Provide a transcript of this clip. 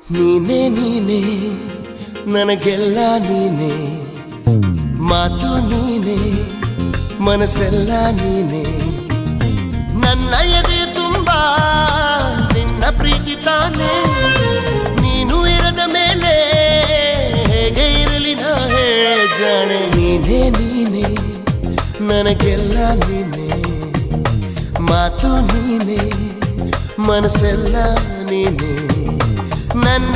ನೀನೇ ನೀನೇ ನನಗೆಲ್ಲ ನೀನೇ, ಮಾತು ನೀನೇ ಮನಸ್ಸೆಲ್ಲ ನೀನೇ. ನನ್ನ ಎದೆ ತುಂಬ ನಿನ್ನ ಪ್ರೀತಿ ತಾನೇ, ನೀನು ಇರದ ಮೇಲೆ ಹೇಗೆ ಇರಲಿ ನಾ ಹೇಳೆ ಜಾಣೆ. ನೀನೇ ನೀನೇ ನನಗೆಲ್ಲ ನೀನೇ, ಮಾತು ನೀನೇ ಮನಸ್ಸೆಲ್ಲ ನೀನೇ. ನನ್ನ